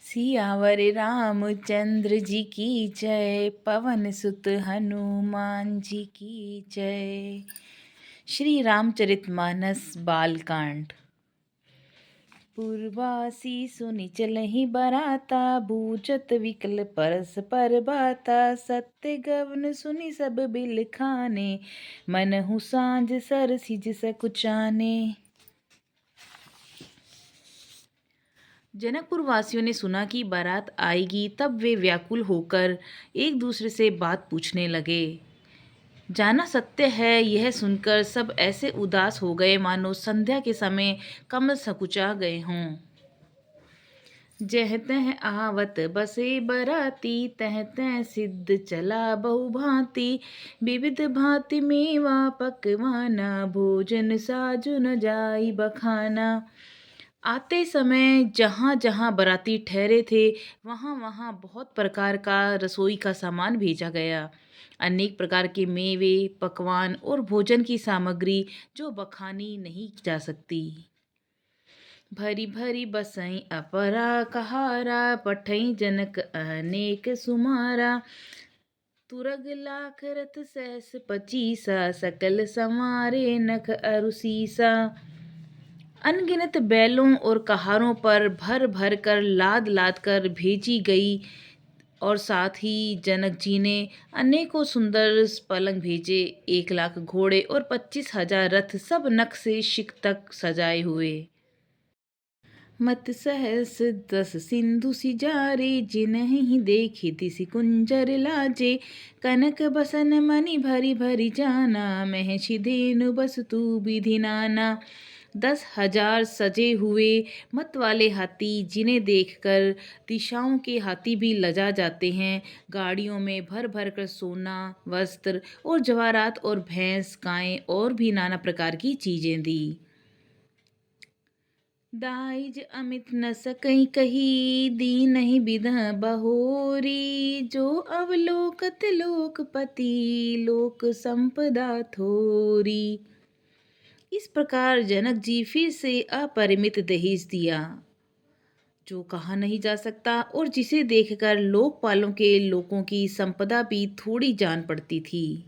सियावर रामचंद्र जी की जय। पवन सुत हनुमान जी की जय। श्री रामचरितमानस बालकांड। पूर्वासी सुनि चलहि बराता, बूझत विकल परस पर बाता। सत्य गवन सुनि सब बिल खाने, मनहु सांझ सर सिज सकुचाने। जनकपुर वासियों ने सुना कि बारात आएगी, तब वे व्याकुल होकर एक दूसरे से बात पूछने लगे। जाना सत्य है, यह सुनकर सब ऐसे उदास हो गए मानो संध्या के समय कमल सकुचा गए हों। जह तह आवत बसे बराती, तह तह सिद्ध चला बहु भांति। विविध भांति मेवा पकवाना, भोजन साजु न जाई बखाना। आते समय जहाँ जहाँ बाराती ठहरे थे, वहाँ वहाँ बहुत प्रकार का रसोई का सामान भेजा गया। अनेक प्रकार के मेवे, पकवान और भोजन की सामग्री जो बखानी नहीं जा सकती। भरी भरी बसई अपरा कहारा, पठई जनक अनेक सुमारा। तुरग लाख रथ सहस पचीसा, सकल संवारे नख अरुसीसा। अनगिनत बैलों और कहारों पर भर भर कर लाद लाद कर भेजी गई, और साथ ही जनक जी ने अनेकों सुंदर पलंग भेजे। 1,00,000 घोड़े और 25,000 रथ, सब नख से शिक तक सजाए हुए। मत सहस 10 सिंधु सिजारे, जिनहि देखि तिसि कुंजर लाजे। कनक बसन मणि भरी भरी जाना, महषि धेनु बसतु विधि नाना। 10,000 सजे हुए मत वाले हाथी, जिन्हें देखकर दिशाओं के हाथी भी लजा जाते हैं, गाड़ियों में भर भर कर सोना, वस्त्र और जवाहरात और भैंस, गायें और भी नाना प्रकार की चीजें दी। दाइज अमित न सकई कही, दीनहि बिदह बहोरी। जो अवलोकत लोकपति, लोक संपदा थोरी। इस प्रकार जनक जी फिर से अपरिमित दहेज दिया, जो कहा नहीं जा सकता, और जिसे देखकर लोकपालों के लोगों की संपदा भी थोड़ी जान पड़ती थी।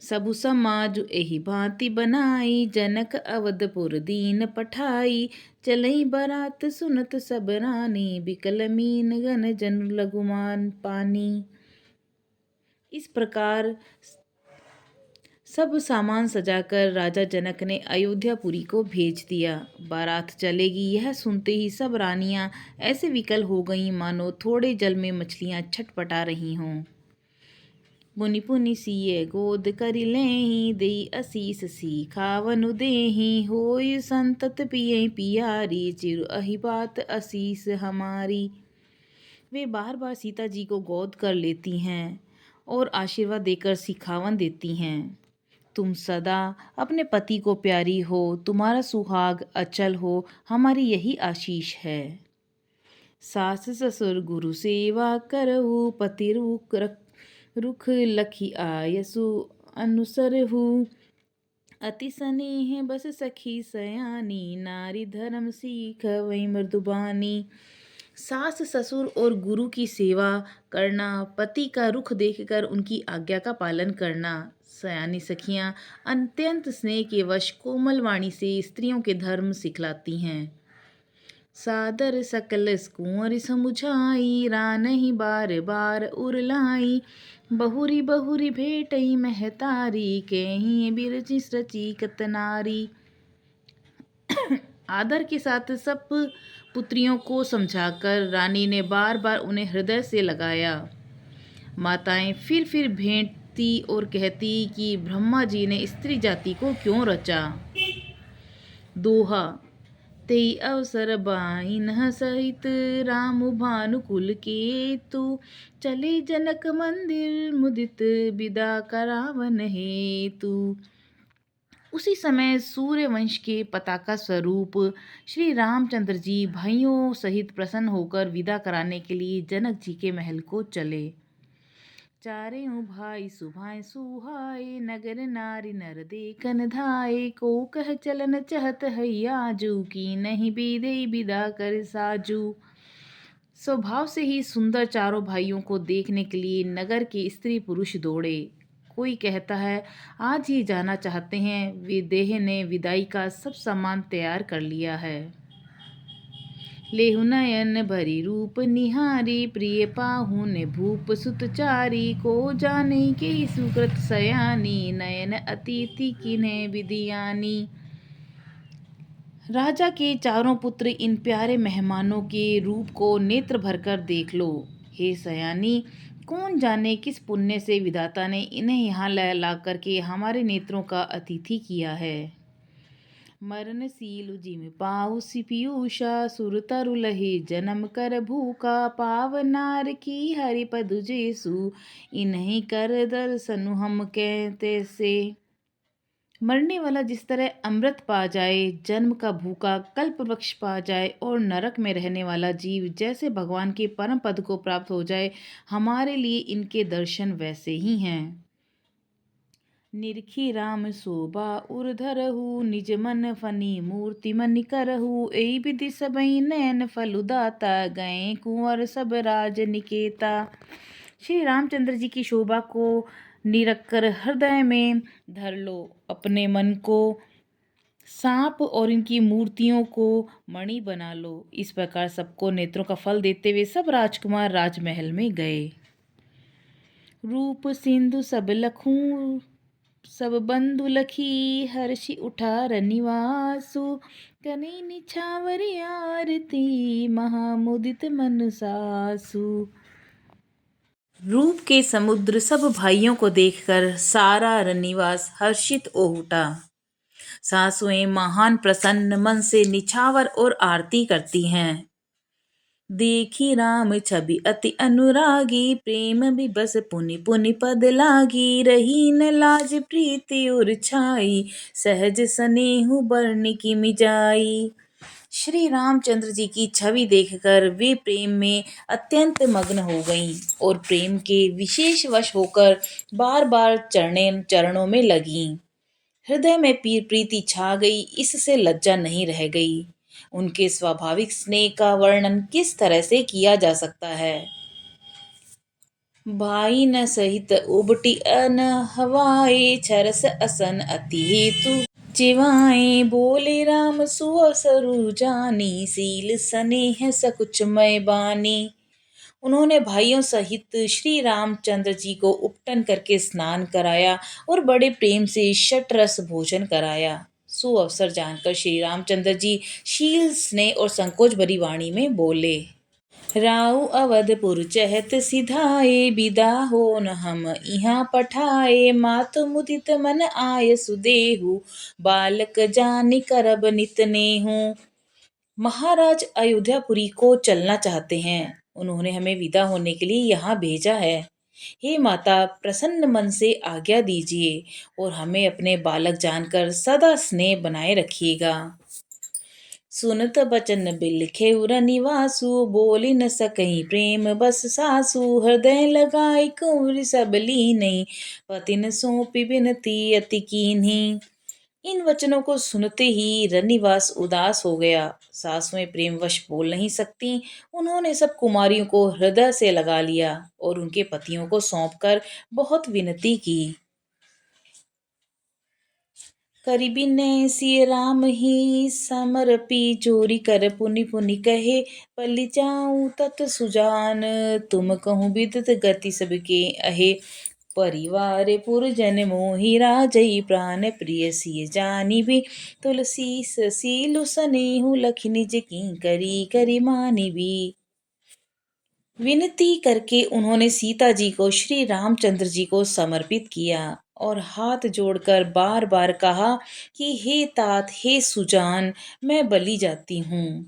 सबु समाज एहि भांति बनाई, जनक अवधपुर दीन पठाई। चलई बरात सुनत सब रानी, बिकल मीन गन जन लघुमान पानी। इस प्रकार सब सामान सजाकर राजा जनक ने अयोध्यापुरी को भेज दिया। बारात चलेगी, यह सुनते ही सब रानियां ऐसे विकल हो गईं मानो थोड़े जल में मछलियां छटपटा रही हों। मुनि पुनि सिय गोद करि लेहि, देई असीस सिखावनु देहि। होय संतत पियई पियारी, चिर अहि बात असीस हमारी। वे बार बार सीता जी को गोद कर लेती हैं और आशीर्वाद देकर सिखावन देती हैं। तुम सदा अपने पति को प्यारी हो, तुम्हारा सुहाग अचल हो, हमारी यही आशीष है। सास ससुर गुरु सेवा करहु, पति रुख लखी आयसु अनुसरहु। अति स्नेह बस सखी सयानी, नारी धर्म सीख वही मृदुबानी। सास ससुर और गुरु की सेवा करना, पति का रुख देखकर उनकी आज्ञा का पालन करना। सयानी सखियां अत्यंत स्नेह के वश कोमल वाणी से स्त्रियों के धर्म सिखलाती हैं। सादर सकल कुंवर समुझाई, रानहि बार बार उरलाई। बहुरी बहुरी भेटई महतारी, केहि बिरचि रची कतनारी। आदर के साथ सब पुत्रियों को समझाकर रानी ने बार बार उन्हें हृदय से लगाया। माताएं फिर भेंटती और कहती कि ब्रह्मा जी ने स्त्री जाति को क्यों रचा। दोहा। तेई अवसर बाइन सहित, राम भानुकुल केतु। चले जनक मंदिर मुदित, विदा करावन हेतु। उसी समय सूर्यवंश के पताका स्वरूप श्री रामचंद्र जी भाइयों सहित प्रसन्न होकर विदा कराने के लिए जनक जी के महल को चले। चारेऊ भाई सुभाए सुहाए, नगर नारी नर देखन धाये। को कह चलन चहत है आजू, की नहीं बीदे विदा कर साजू। स्वभाव से ही सुंदर चारों भाइयों को देखने के लिए नगर के स्त्री पुरुष दौड़े। कोई कहता है आज ही जाना चाहते हैं। विदेह ने विदाई का सब सामान तैयार कर लिया है। लेहु नयन भरी रूप निहारी, प्रिय पाहुन भूप सुतचारी, को जाने के सुकृत सयानी, नयन अतिथि किन्हें विधियानी। राजा के चारों पुत्र इन प्यारे मेहमानों के रूप को नेत्र भरकर देख लो। हे सयानी, कौन जाने किस पुण्य से विधाता ने इन्हें यहाँ ला करके हमारे नेत्रों का अतिथि किया है। मरणशील जिम पाऊ पीयूषा, सुर तरु लहे जन्म कर भूखा, पावनार की हरिपद जेसु, इन्हीं कर दर्शनु हम कहते से। मरने वाला जिस तरह अमृत पा जाए, जन्म का भूखा कल्प वृक्ष पा जाए और नरक में रहने वाला जीव जैसे भगवान के परम पद को प्राप्त हो जाए, हमारे लिए इनके दर्शन वैसे ही हैं। निरखी राम शोभा उर्धरहु, निज मन फनी मूर्ति मन करहु, एई विधि सबई नयन फलुदाता, गए कुंवर सब राज निकेता। श्री रामचंद्र जी की शोभा को निरख कर हृदय में धर लो, अपने मन को सांप और इनकी मूर्तियों को मणि बना लो। इस प्रकार सबको नेत्रों का फल देते हुए सब राजकुमार राजमहल में गए। रूप सिंधु सब लखूं सब बंधु लखी, हर्षि उठा रनिवासु, कने निछावर आरती, महामुदित मन सासु। रूप के समुद्र सब भाइयों को देखकर सारा रनिवास हर्षित हो उठा। सासुएं महान प्रसन्न मन से निछावर और आरती करती हैं। देखी राम छवि अति अनुरागी, प्रेम भी बस पुनि पुनि पद लागी, रही न लाज प्रीति और छाई, सहज स्नेहु बरन की मिजाई। श्री रामचंद्र जी की छवि देखकर वे प्रेम में अत्यंत मग्न हो गईं और प्रेम के विशेष वश होकर बार बार चरणों में लगीं। हृदय में प्रीति छा गई, इससे लज्जा नहीं रह गई। उनके स्वाभाविक स्नेह का वर्णन किस तरह से किया जा सकता है। भाई न सहित उबटी अन हवाए, छरस असन अति हेतु चिवाए, बोले राम सुअसरु जानी, सील स्नेह सकुच मय बानी। उन्होंने भाइयों सहित श्री रामचंद्र जी को उपटन करके स्नान कराया और बड़े प्रेम से षटरस भोजन कराया। सुअवसर जानकर श्री रामचंद्र जी शील स्नेह और संकोच भरी वाणी में बोले, राउ अवधपुर चहत सिधाए, विदा हो न हम यहाँ पठाए, मातु मुदित मन आय सुदेहु, बालक जानि करब नित नेहु। महाराज अयोध्यापुरी को चलना चाहते हैं, उन्होंने हमें विदा होने के लिए यहाँ भेजा है। हे माता, प्रसन्न मन से आज्ञा दीजिए और हमें अपने बालक जानकर सदा स्नेह बनाए रखिएगा। सुनत बचन बिलखे निवासु, बोली न सकई प्रेम बस सासु, हृदय लगाई कुंवर सब लीनई, पतिन सौंपी बिनती अति कीन्ही। इन वचनों को सुनते ही रनिवास उदास हो गया। सासुएं प्रेमवश बोल नहीं सकती। उन्होंने सब कुमारियों को हृदय से लगा लिया और उनके पतियों को सौंपकर बहुत विनती की। करिबिने सिय राम ही समरपी, चोरी कर पुनि पुनि कहे, पल्ली जाऊं तत सुजान, तुम कहूँ विदत गति सबके अहे, परिवार पुरजन मोहि राजई, प्राण प्रिय सिय जानी भी, तुलसी सीलु सनेहु लखि निज की, करी करी मानी भी। विनती करके उन्होंने सीता जी को श्री रामचंद्र जी को समर्पित किया और हाथ जोड़कर बार बार कहा कि हे तात, हे सुजान, मैं बलि जाती हूँ।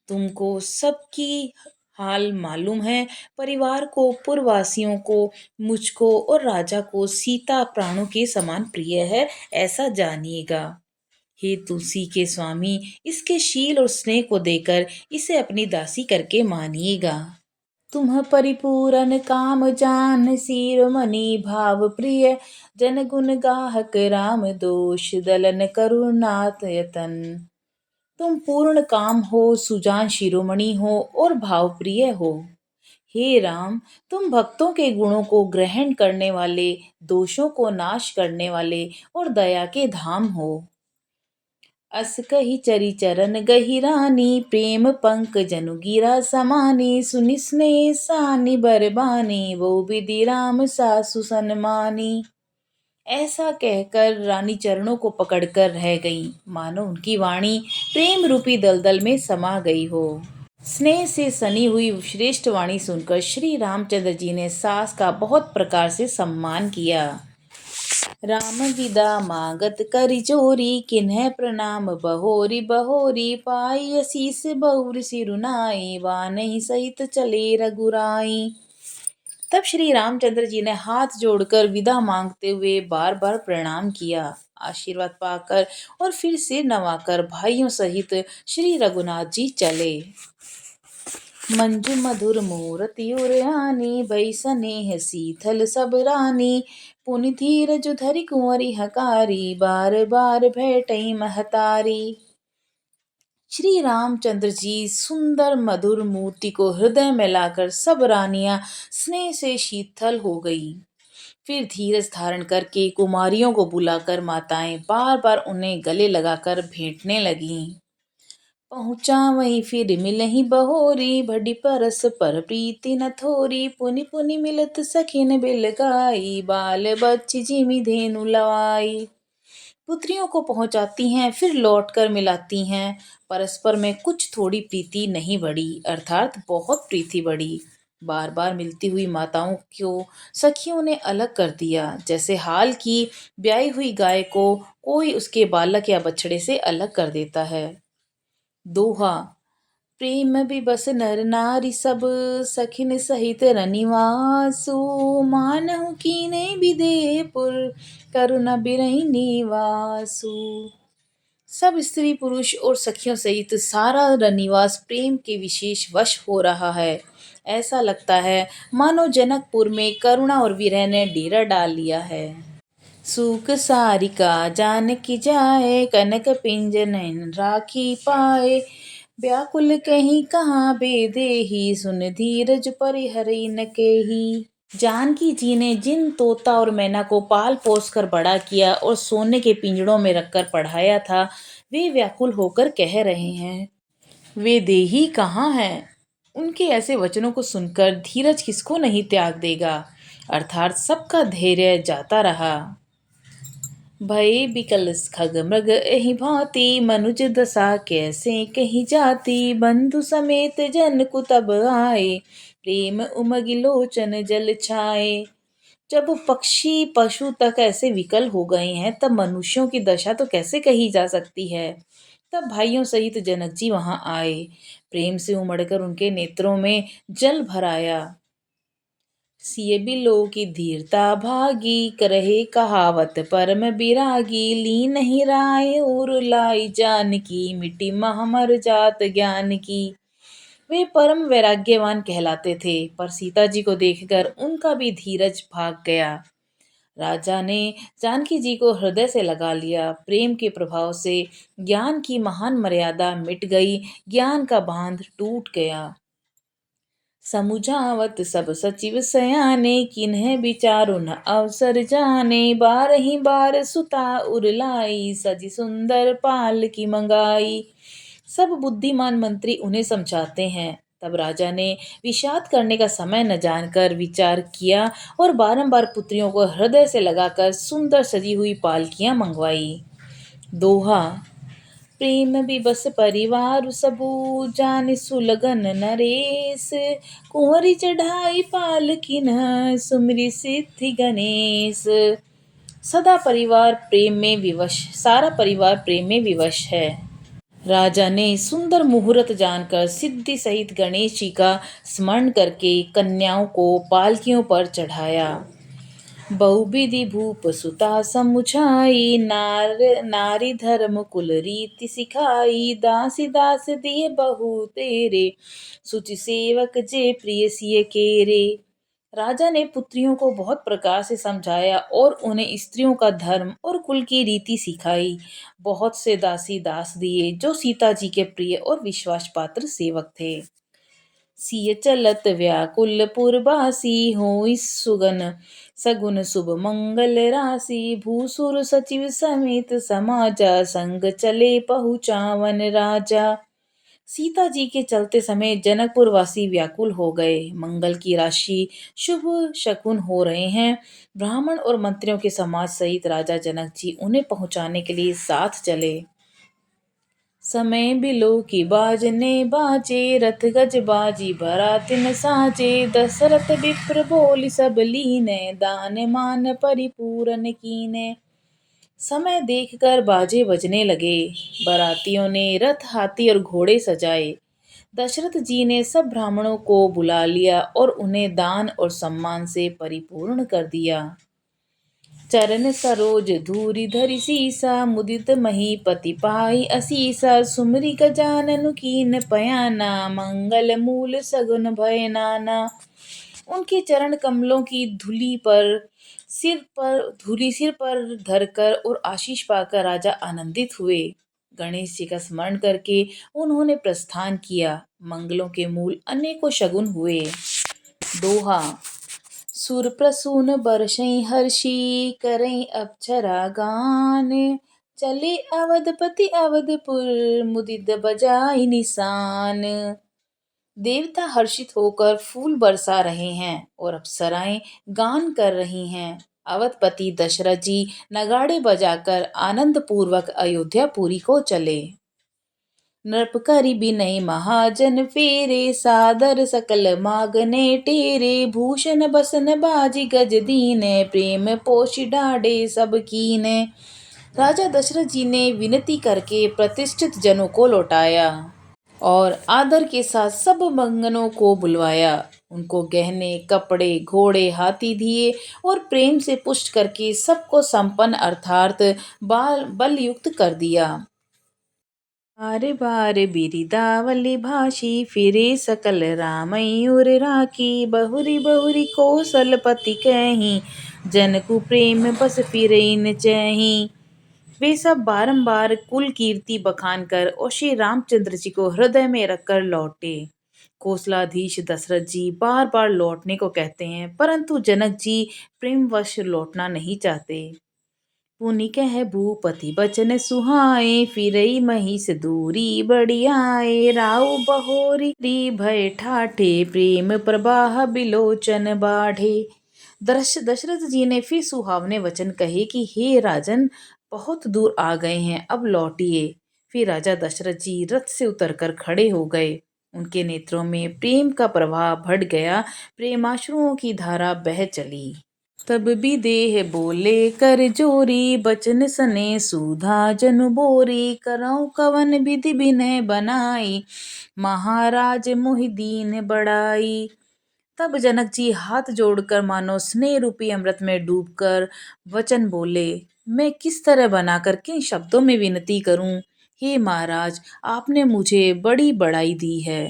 तुमको सबकी हाल मालूम है। परिवार को, पुरवासियों को, मुझको और राजा को सीता प्राणों के समान प्रिय है, ऐसा जानिएगा। हे तुलसी के स्वामी, इसके शील और स्नेह को देकर इसे अपनी दासी करके मानिएगा। तुम परिपूरन काम जान, शिरोमणि भाव प्रिय, जन गुण गाहक राम दोष, दलन करुणात यतन। तुम पूर्ण काम हो, सुजान शिरोमणि हो और भावप्रिय हो। हे राम, तुम भक्तों के गुणों को ग्रहण करने वाले, दोषों को नाश करने वाले और दया के धाम हो। अस कही चरी चरण गहिरानी, प्रेम पंक जनु गिरा समानी, सुनि स्नेह सानि बरबानी, वो विधि राम सासु सन्मानी। ऐसा कहकर रानी चरणों को पकड़कर रह गई, मानो उनकी वाणी प्रेम रूपी दलदल में समा गई हो। स्नेह से सनी हुई श्रेष्ठ वाणी सुनकर श्री रामचंद्र जी ने सास का बहुत प्रकार से सम्मान किया। राम विदा मागत करि जोरी, किन्ह प्रणाम बहोरी बहोरी, पाई असीस बहुर सिरुनाई, वानहि सहित चले रघुराई। तब श्री रामचंद्र जी ने हाथ जोड़कर विदा मांगते हुए बार बार प्रणाम किया, आशीर्वाद पाकर और फिर सिर नवाकर भाइयों सहित श्री रघुनाथ जी चले। मंजु मधुर मूरति उरयानी, भई स्नेह शीतल सब रानी, पुनि धीरज धरि कुंवरी हकारी, बार बार भेटई महतारी। श्री रामचंद्र जी सुंदर मधुर मूर्ति को हृदय में लाकर सब रानियां स्नेह से शीतल हो गई। फिर धीरज धारण करके कुमारियों को बुलाकर माताएं बार बार उन्हें गले लगाकर भेंटने लगीं। पहुँचा वहीं फिर मिलही बहोरी, बड़ी परस पर प्रीति न थोरी, पुनि पुनि मिलत सखिन बिल गाई, बाल बच्ची जिमि धेनु लवाई। पुत्रियों को पहुंचाती हैं, फिर लौटकर मिलाती हैं। परस्पर में कुछ थोड़ी प्रीति नहीं बढ़ी, अर्थात बहुत प्रीति बढ़ी। बार बार मिलती हुई माताओं को सखियों ने अलग कर दिया, जैसे हाल की ब्याई हुई गाय को कोई उसके बालक या बछड़े से अलग कर देता है। दोहा। प्रेम विबस नर नारी सब, सखिन सहित रनिवासु, मानहु कीने विदेहपुर, करुण बिरहि निवासु। सब स्त्री पुरुष और सखियों सहित सारा रनिवास प्रेम के विशेष वश हो रहा है। ऐसा लगता है मानो जनकपुर में करुणा और विरह ने डेरा डाल लिया है। सूक सारिका जानकी जाए, कनक पिंजन राखी पाए, व्याकुल कहीं कहाँ बेदेही, सुन धीरज परिहरि न केही। जानकी जी ने जिन तोता और मैना को पाल पोस कर बड़ा किया और सोने के पिंजड़ों में रखकर पढ़ाया था, वे व्याकुल होकर कह रहे हैं, वे देही कहाँ हैं। उनके ऐसे वचनों को सुनकर धीरज किसको नहीं त्याग देगा, अर्थात सबका धैर्य जाता रहा। भय बिकल खग मृग एहि भांति, मनुज दशा कैसे कही जाती, बंधु समेत जन कुतब आए, प्रेम उमगी लोचन जल छाए। जब पक्षी पशु तक ऐसे विकल हो गए हैं, तब मनुष्यों की दशा तो कैसे कही जा सकती है। तब भाइयों सहित जनक जी वहां आए, प्रेम से उमड़कर उनके नेत्रों में जल भराया। सिय बिलो की धीरता भागी, करहे कहावत परम बिरागी, लीन ही राय और लाई जानकी, मिट्टी मह मर जात ज्ञान की। वे परम वैराग्यवान कहलाते थे, पर सीता जी को देखकर उनका भी धीरज भाग गया। राजा ने जानकी जी को हृदय से लगा लिया। प्रेम के प्रभाव से ज्ञान की महान मर्यादा मिट गई, ज्ञान का बांध टूट गया। समुझावत सब सचिव सयाने, किन्ह विचारु न अवसर जाने, बारहि बार सुता उरलाई, सजी सुंदर पाल की मंगाई। सब बुद्धिमान मंत्री उन्हें समझाते हैं, तब राजा ने विषाद करने का समय न जानकर विचार किया और बारंबार पुत्रियों को हृदय से लगाकर सुंदर सजी हुई पालकियां मंगवाई। दोहा। प्रेम विबस परिवार सबू, जान सुलगन नरेश, कुंवरी चढ़ाई पालकिन, सुमिरि सिद्धि गणेश। सदा परिवार प्रेम में विवश, सारा परिवार प्रेम में विवश है। राजा ने सुंदर मुहूर्त जानकर सिद्धि सहित गणेश जी का स्मरण करके कन्याओं को पालकियों पर चढ़ाया। बहुविधि भूप सुता समुझाई, नारी धर्म कुल रीति सिखाई, दासी दास दिए बहु तेरे, सुचि सेवक जे प्रिय सिय केरे। राजा ने पुत्रियों को बहुत प्रकार से समझाया और उन्हें स्त्रियों का धर्म और कुल की रीति सिखाई। बहुत से दासी दास दिए जो सीता जी के प्रिय और विश्वास पात्र सेवक थे। सिय चलत व्याकुल पुरबासी होई सुगन सगुन शुभ मंगल राशि भूसुर सचिव समेत समाजा संग चले पहुँचावन राजा। सीता जी के चलते समय जनकपुर वासी व्याकुल हो गए। मंगल की राशि शुभ शकुन हो रहे हैं। ब्राह्मण और मंत्रियों के समाज सहित राजा जनक जी उन्हें पहुंचाने के लिए साथ चले। समय बिलो की बाजने बाजे रथ गज बाजी बरातिन साजे दशरथ विप्र बोली सब लीने दान मान परिपूरन कीने। समय देखकर बाजे बजने लगे। बारातियों ने रथ हाथी और घोड़े सजाए। दशरथ जी ने सब ब्राह्मणों को बुला लिया और उन्हें दान और सम्मान से परिपूर्ण कर दिया। चरण सरोज धूरि धरि सीसा मुदित महीपति पाई असीसा सुमरि गजानन कीन पयाना मंगल मूल सगुन भय नाना। उनके चरण कमलों की धूली सिर पर धरकर और आशीष पाकर राजा आनंदित हुए। गणेश जी का स्मरण करके उन्होंने प्रस्थान किया। मंगलों के मूल अनेकों शगुन हुए। दोहा। सुर प्रसून बरसई हर्षि करई अप्सरा गान चले अवधपति अवधपुर मुदित बजाई निशान। देवता हर्षित होकर फूल बरसा रहे हैं और अप्सराएं गान कर रही हैं। अवधपति दशरथ जी नगाड़े बजाकर आनंद पूर्वक अयोध्यापुरी को चले। नृपकरि बिनय महाजन फेरे सादर सकल मागने टेरे भूषण बसन बाजी गज दीने प्रेम पोष डाडे सब कीने। राजा दशरथ जी ने विनती करके प्रतिष्ठित जनों को लौटाया और आदर के साथ सब मंगनों को बुलवाया। उनको गहने कपड़े घोड़े हाथी दिए और प्रेम से पुष्ट करके सबको संपन्न अर्थात बल युक्त कर दिया। बार बार बिरिदावली भाषी फिरे सकल रामयूर राखी बहुरी बहुरी कौशलपति कहीं जनकु प्रेम बस फिरे न चही। वे सब बारंबार कुल कीर्ति बखान कर और श्री रामचंद्र जी को हृदय में रखकर लौटे। कौशलाधीश दशरथ जी बार बार लौटने को कहते हैं परंतु जनक जी प्रेमवश लौटना नहीं चाहते। पुनि कह भूपति बचन सुहाए फिरई महिष दूरी बढ़ियाए राउ बहोरी भय ठाठे प्रेम प्रवाह बिलोचन बाढ़े। दशरथ जी ने फिर सुहावने वचन कहे कि हे राजन बहुत दूर आ गए हैं अब लौटिए। फिर राजा दशरथ जी रथ से उतरकर खड़े हो गए। उनके नेत्रों में प्रेम का प्रवाह बढ़ गया। प्रेमाश्रुओं की धारा बह चली। तब भी देह बोले कर जोरी बचन सने सुधा जनु बोरी करऊं कवन विधि विनय बनाई महाराज मोहि दीन बड़ाई। तब जनक जी हाथ जोड़कर मानो स्नेह रूपी अमृत में डूबकर वचन बोले, मैं किस तरह बनाकर किन शब्दों में विनती करूं। हे महाराज आपने मुझे बड़ी बड़ाई दी है।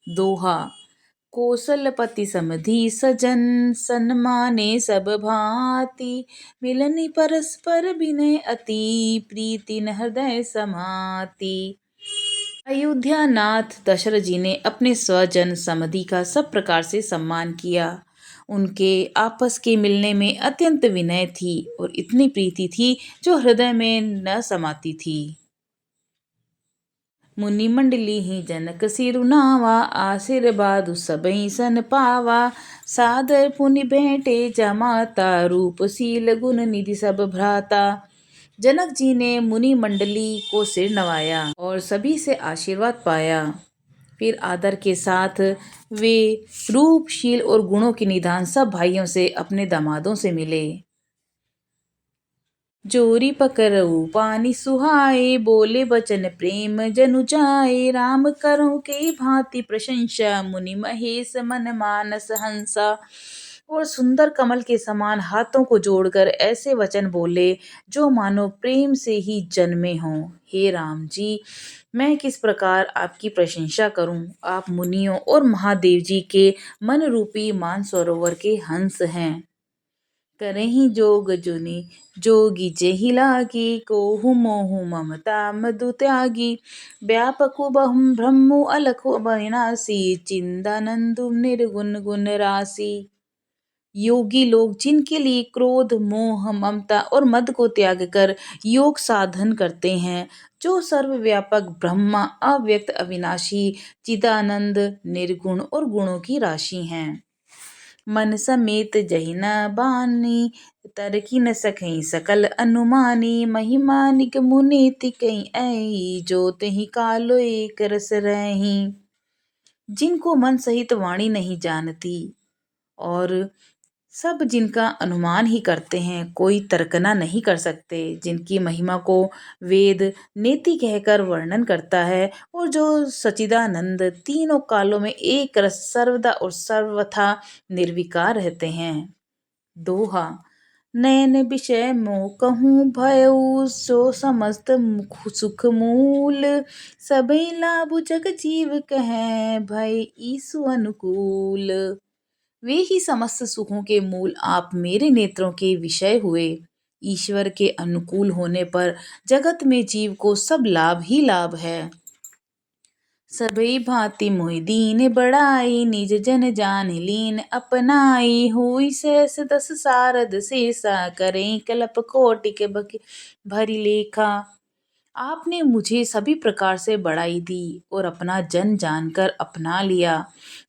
दोहा। कौशलपति समधि सजन सन्माने सब भांति मिलनि परस्पर विनय अति प्रीति न हृदय समाति। अयोध्या नाथ दशरथ जी ने अपने स्वजन समधि का सब प्रकार से सम्मान किया। उनके आपस के मिलने में अत्यंत विनय थी और इतनी प्रीति थी जो हृदय में न समाती थी। मुनि मंडली ही जनक सिरुनावा आशीर्वाद सबई सन पावा सादर पुनि भेंटे जमाता रूपशील गुण निधि सब भ्राता। जनक जी ने मुनि मंडली को सिर नवाया और सभी से आशीर्वाद पाया। फिर आदर के साथ वे रूपशील और गुणों के निधान सब भाइयों से अपने दामादों से मिले। जोरी पकड़ऊ पानी सुहाए बोले बचन प्रेम जनु जाए राम करऊं के भांति प्रशंसा मुनि महेश मन मानस हंसा। और सुंदर कमल के समान हाथों को जोड़कर ऐसे वचन बोले जो मानो प्रेम से ही जन्मे हों। हे राम जी मैं किस प्रकार आपकी प्रशंसा करूं। आप मुनियों और महादेव जी के मन रूपी मानसरोवर के हंस हैं। करहि जोग जुनि जोगी जेहि लागी, कोहु मोहु ममता मधु त्यागी। व्यापकु बहु ब्रह्मु अलखु अविनाशी, चिंदानंदु निर्गुण गुण राशि। योगी लोग जिनके लिए क्रोध मोह ममता और मद को त्याग कर योग साधन करते हैं, जो सर्वव्यापक ब्रह्मा अव्यक्त अविनाशी चिदानंद निर्गुण और गुणों की राशि हैं। मन समेत जहि न बानी, तरकी न सकहि सकल अनुमानी। महिमा निगमु नीति कहि ऐही, जो तेहि कालो एक रस रही। जिनको मन सहित वाणी नहीं जानती और सब जिनका अनुमान ही करते हैं, कोई तर्कना नहीं कर सकते, जिनकी महिमा को वेद नेति कहकर वर्णन करता है, और जो सचिदानंद तीनों कालों में एक रस सर्वदा और सर्वथा निर्विकार रहते हैं। दोहा। नयन विषय मोह कहूँ भयउ, सो समस्त सुख मूल। सबई लाभ जग जीव कहे, भय ईसु अनुकूल। वे ही समस्त सुखों के मूल आप मेरे नेत्रों के विषय हुए। ईश्वर के अनुकूल होने पर जगत में जीव को सब लाभ ही लाभ है। सबई भांति मोहि दीन बड़ाई, निज जन जान लीन अपनाई। हुई सहस दस सारद शेषा, करें कल्प कोटि भरी लेखा। आपने मुझे सभी प्रकार से बड़ाई दी और अपना जन जानकर अपना लिया।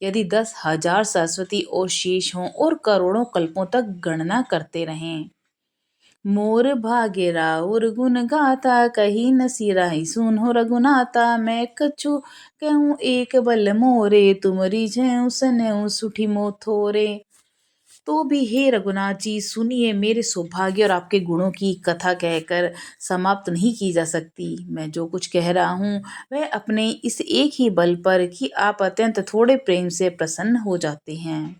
यदि 10,000 सरस्वती और शेष हों और करोड़ों कल्पों तक गणना करते रहें। मोर भाग्य राउर गुण गाथा, कही न सिराही सुनो रघुनाथा। मैं कछु कहूँ एक बल मोरे, तुम रिझेऊ सनेऊ सुठी मोथोरे। तो भी हे रघुनाथ जी सुनिए, मेरे सौभाग्य और आपके गुणों की कथा कहकर समाप्त नहीं की जा सकती। मैं जो कुछ कह रहा हूँ वह अपने इस एक ही बल पर कि आप अत्यंत थोड़े प्रेम से प्रसन्न हो जाते हैं।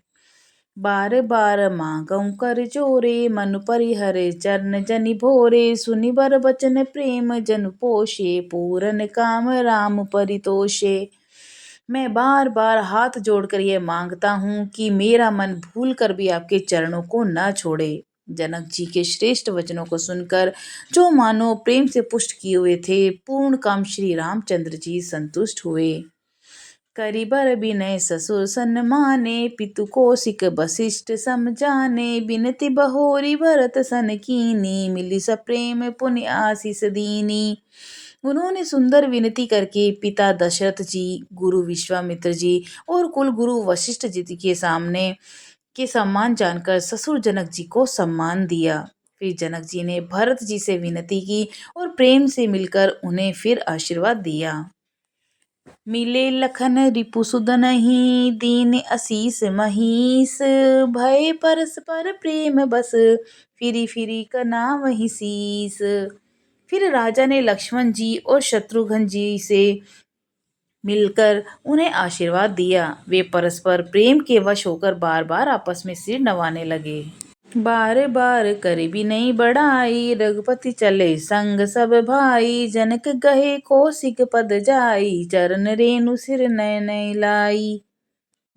बार बार मांगऊं कर जोरे, मन परिहर चरण जनि भोरे। सुनि बर बचन प्रेम जन पोषे, पूरन काम राम परितोषे। मैं बार बार हाथ जोड़कर यह मांगता हूँ कि मेरा मन भूल कर भी आपके चरणों को न छोड़े। जनक जी के श्रेष्ठ वचनों को सुनकर जो मानो प्रेम से पुष्ट किए हुए थे, पूर्ण काम श्री रामचंद्र जी संतुष्ट हुए। करिबर बिनय ससुर सन्माने, पितु कौशिक वशिष्ठ समझाने। बिनति बहोरी भरत सन कीनी, मिली सप्रेम पुण्य आशीष दीनी। उन्होंने सुंदर विनती करके पिता दशरथ जी, गुरु विश्वामित्र जी और कुल गुरु वशिष्ठ जी के सामने के सम्मान जानकर ससुर जनक जी को सम्मान दिया। फिर जनक जी ने भरत जी से विनती की और प्रेम से मिलकर उन्हें फिर आशीर्वाद दिया। मिले लखन रिपुसुदनहि, दीन असीस महीस। भय परस्पर प्रेम बस, फिरी फिरी कनावहि सीस। फिर राजा ने लक्ष्मण जी और शत्रुघ्न जी से मिलकर उन्हें आशीर्वाद दिया। वे परस्पर प्रेम के वश होकर बार बार आपस में सिर नवाने लगे। बार बार करि बिनहि बड़ाई, रघुपति चले संग सब भाई। जनक गहे कौशिक पद जाई, चरण रेणु सिर नय नय लाई।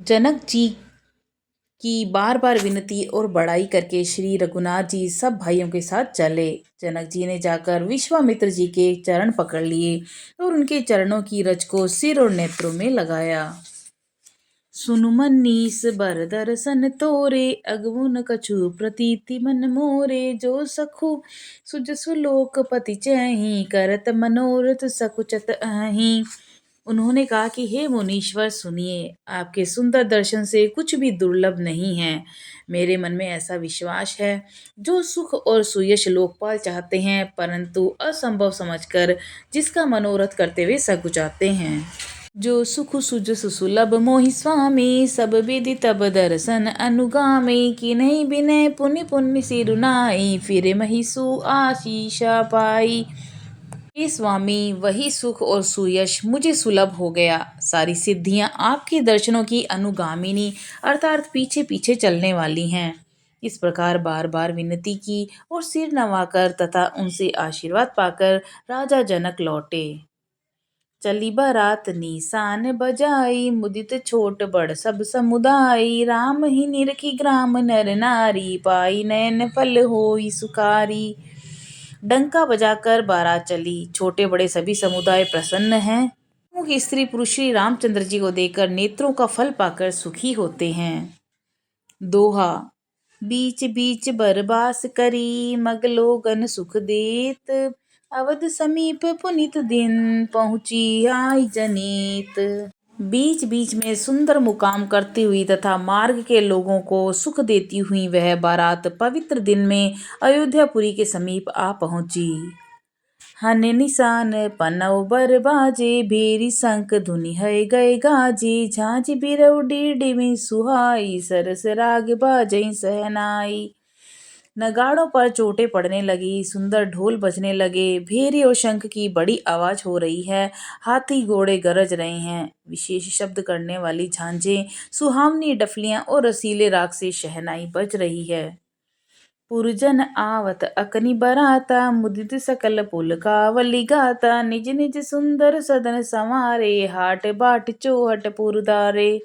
जनक जी की बार बार विनती और बड़ाई करके श्री रघुनाथ जी सब भाइयों के साथ चले। जनक जी ने जाकर विश्वामित्र जी के चरण पकड़ लिए और उनके चरणों की रज को सिर और नेत्रों में लगाया। सुनु मनीस बर दर्शन तोरे, अगमुन कछु प्रतीति मन मोरे। जो सखु सुजसु लोकपति चहि, करत मनोरथ सकुचत अहि। उन्होंने कहा कि हे मुनीश्वर सुनिए, आपके सुंदर दर्शन से कुछ भी दुर्लभ नहीं है। मेरे मन में ऐसा विश्वास है, जो सुख और सुयश लोकपाल चाहते हैं परंतु असंभव समझकर जिसका मनोरथ करते हुए सकुचाते हैं। जो सुख सुजस सुलभ मोहि स्वामी, सब विधि तब दर्शन अनुगामी। किन्हि बिनय पुनि पुण्य सिरु नाई, फिर महिषु आशीषा पाई। हे स्वामी, वही सुख और सुयश मुझे सुलभ हो गया। सारी सिद्धियां आपके दर्शनों की अनुगामिनी अर्थात पीछे पीछे चलने वाली हैं। इस प्रकार बार बार विनती की और सिर नवाकर तथा उनसे आशीर्वाद पाकर राजा जनक लौटे। चली बारात निशान बजाई, मुदित छोट बड़ सब समुदाय। राम ही निरखी ग्राम नर नारी, पाई नयन फल होई सुखारी। डंका बजाकर बारात चली, छोटे बड़े सभी समुदाय प्रसन्न हैं। कि स्त्री पुरुष श्री रामचंद्र जी को देखकर नेत्रों का फल पाकर सुखी होते हैं। दोहा। बीच बीच बरबास करी, मगलोगन सुख देत। अवध समीप पुनित दिन, पहुंची आई जनीत। बीच बीच में सुंदर मुकाम करती हुई तथा मार्ग के लोगों को सुख देती हुई वह बारात पवित्र दिन में अयोध्यापुरी के समीप आ पहुंची। हन निशान पनव बर बाजे, भेरी शंख धुनि है गए गाजे। झांझ बिरौ डिडिमी सुहाई, सरस राग बाजई सहनाई। नगाड़ों पर चोटें पड़ने लगी, सुंदर ढोल बजने लगे। भेरी और शंख की बड़ी आवाज हो रही है, हाथी घोड़े गरज रहे हैं। विशेष शब्द करने वाली झांझें, सुहावनी डफलियां और रसीले राग से शहनाई बज रही है। पुरजन आवत अकनि बराता, मुदित सकल पुलकावली गाता। निज निज सुंदर सदन संवारे, हाट बाट चौहट पुरदारे।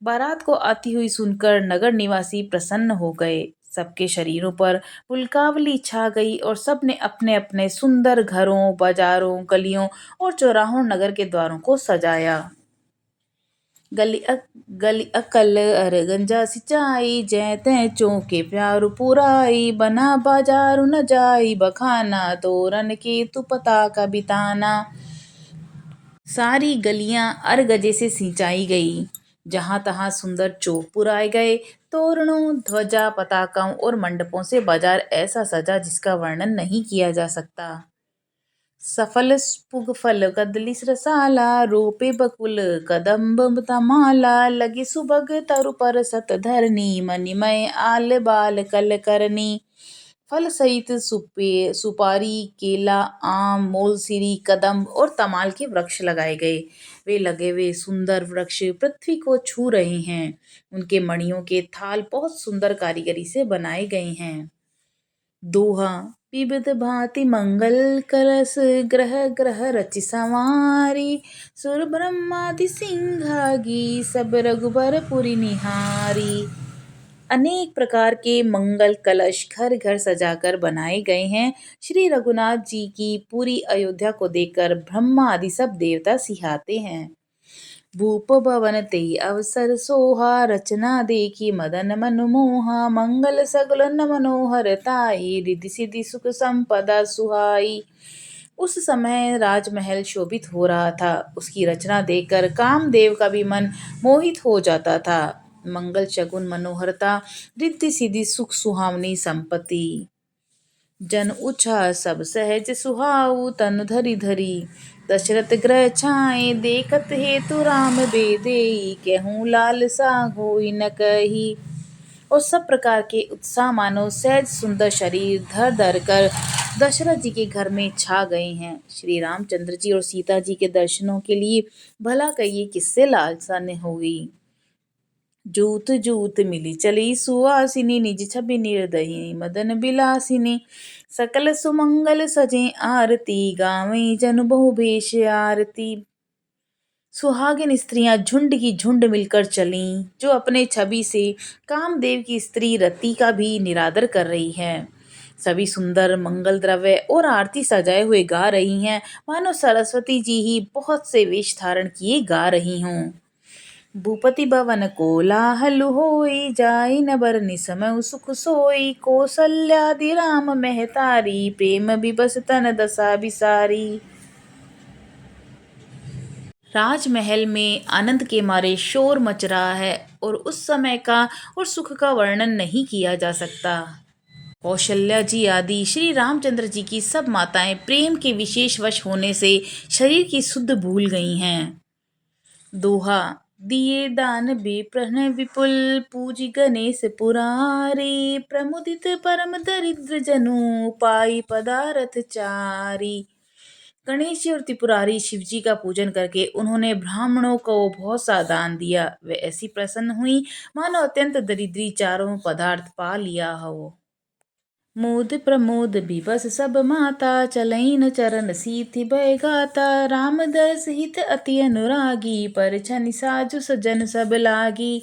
बारात को आती हुई सुनकर नगर निवासी प्रसन्न हो गए। सबके शरीरों पर पुलकावली छा गई और सबने अपने अपने सुंदर घरों, बाजारों, गलियों और चौराहों नगर के द्वारों को सजाया। गली अकल अरगंजा सिंचाई, जै तै चौके प्यारू पुराई। बना बाजारू न जाई बखाना, तोरन के तु पताका बिताना। सारी गलियां अरगजे से सिंचाई गई, जहां तहां सुंदर चौक पुराए गए। तोरणों, ध्वजा, पताकाओं और मंडपों से बाजार ऐसा सजा जिसका वर्णन नहीं किया जा सकता। सफल पुगफल कदलीस रसाला, रोपे बकुल कदम्ब तमाला। लगे सुबग तरु पर सत धरनी, मणिमय आल बाल कल करनी। फल सहित सुपारी, केला, आम, मोलसिरी, कदम्ब और तमाल के वृक्ष लगाए गए। वे लगे हुए सुंदर वृक्ष पृथ्वी को छू रहे हैं। उनके मणियों के थाल बहुत सुंदर कारीगरी से बनाए गए हैं। दोहा। विविध भांति मंगल कलश, ग्रह ग्रह रचि संवारी। सुर ब्रह्मादि सिंहागी, सब रघुबर पुरि निहारी। अनेक प्रकार के मंगल कलश घर घर सजाकर बनाए गए हैं। श्री रघुनाथ जी की पूरी अयोध्या को देखकर ब्रह्मा आदि सब देवता सिहाते हैं। भूप भवन तेहि अवसर सोहा, रचना देखी मदन मन मोहा। मंगल सगल न मनोहर ताई, रिधि सिद्धि सुख संपदा सुहाई। उस समय राजमहल शोभित हो रहा था। उसकी रचना देखकर कामदेव का भी मन मोहित हो जाता था। मंगल शगुन मनोहरता, रिद्धि सिद्धि सुख सुहावनी संपत्ति। जन उछा सब सहज सुहाऊ, तनु धरि धरि दशरथ ग्रह छाए। देखत हेतु राम बेदेई, कहूँ लालसा होई न कही। और सब प्रकार के उत्साह मानो सहज सुंदर शरीर धर धर कर दशरथ जी के घर में छा गए हैं। श्री रामचंद्र जी और सीता जी के दर्शनों के लिए भला कहिए किससे लालसा न होगी। जूत जूत मिली चली सुवासिनी, निज छवि निर्दयी मदन बिलासिनी। सकल सुमंगल सजे आरती, गावें जन बहु भेष आरती। सुहागिन स्त्रियां झुंड की झुंड मिलकर चलीं, जो अपने छवि से कामदेव की स्त्री रति का भी निरादर कर रही है। सभी सुंदर मंगल द्रव्य और आरती सजाए हुए गा रही हैं, मानो सरस्वती जी ही बहुत से वेश धारण किए गा रही हों। भूपति भवन कोलाहल होई, जाई न बरनि समय सुख सोई। कौसल्यादि राम महतारी, प्रेम विबस तन दशा बिसारी। राजमहल में आनंद के मारे शोर मच रहा है और उस समय का और सुख का वर्णन नहीं किया जा सकता। कौशल्या जी आदि श्री रामचंद्र जी की सब माताएं प्रेम के विशेष वश होने से शरीर की शुद्ध भूल गई हैं। दोहा। दिए दान विप्रन विपुल, पूजी गणेश पुरारी। प्रमुदित परम दरिद्र जनु, पाई पदारथ चारी। गणेश जी और त्रिपुरारी शिव जी का पूजन करके उन्होंने ब्राह्मणों को बहुत सा दान दिया। वे ऐसी प्रसन्न हुई मानो अत्यंत दरिद्री चारों पदार्थ पा लिया हो। मोद प्रमोद विवश सब माता, चलईन चरण सीति भय गाता। राम दरस हित अति अनुरागी, परिछनि साजु सजन सब लागी।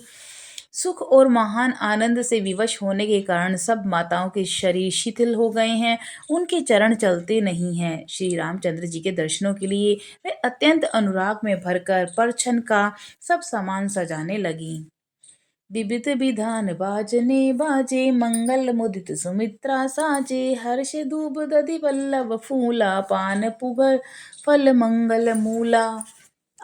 सुख और महान आनंद से विवश होने के कारण सब माताओं के शरीर शिथिल हो गए हैं, उनके चरण चलते नहीं हैं। श्री रामचंद्र जी के दर्शनों के लिए वे अत्यंत अनुराग में भरकर परछन का सब सामान सजाने लगी। विविध विधान बाजने बाजे, मंगल मुदित सुमित्रा साजे। हर्ष धूप दधि वल्लभ फूला, पान पुगर फल मंगल मूला।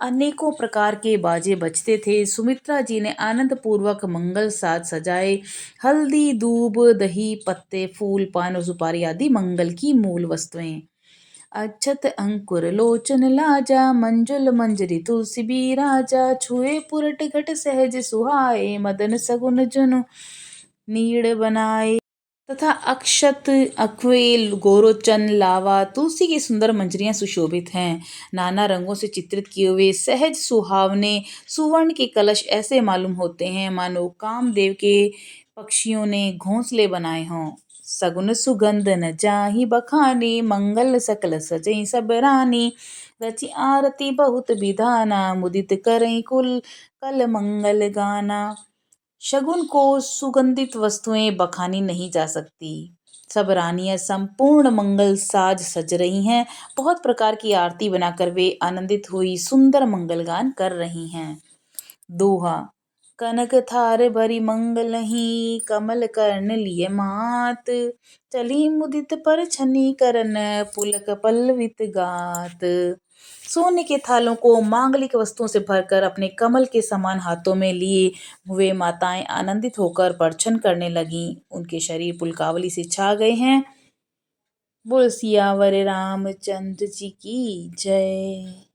अनेकों प्रकार के बाजे बजते थे। सुमित्रा जी ने आनंद पूर्वक मंगल साज सजाए। हल्दी दूब दही पत्ते फूल पान और सुपारी आदि मंगल की मूल वस्तुएं। अक्षत अंकुर लोचन लाजा, मंजुल मंजरी तुलसी बिराजा। छुए पुरट घट सहज सुहाए, मदन सगुन जनु नीड़ बनाए। तथा अक्षत अक्वेल गोरोचन लावा तुलसी की सुंदर मंजरियां सुशोभित हैं। नाना रंगों से चित्रित किए हुए सहज सुहावने सुवर्ण के कलश ऐसे मालूम होते हैं मानो कामदेव के पक्षियों ने घोंसले बनाए हों। सगुन सुगंध न जाहि बखानी, मंगल सकल सजई सब रानी। रचि आरती बहुत विधाना, मुदित करई कुल कल मंगल गाना। शगुन को सुगंधित वस्तुएं बखानी नहीं जा सकती। सब रानियां संपूर्ण मंगल साज सज रही हैं। बहुत प्रकार की आरती बनाकर वे आनंदित हुई सुंदर मंगलगान कर रही हैं। दोहा। कनक थार भरी मंगलही, कमल कर्ण लिए मात। चली मुदित पर छनी करन, पुलक पल्लवित गात। सोने के थालों को मांगलिक वस्तुओं से भरकर अपने कमल के समान हाथों में लिए हुए माताएं आनंदित होकर परछन करने लगीं। उनके शरीर पुलकावली से छा गए हैं। बोल सियावर रामचंद्र जी की जय।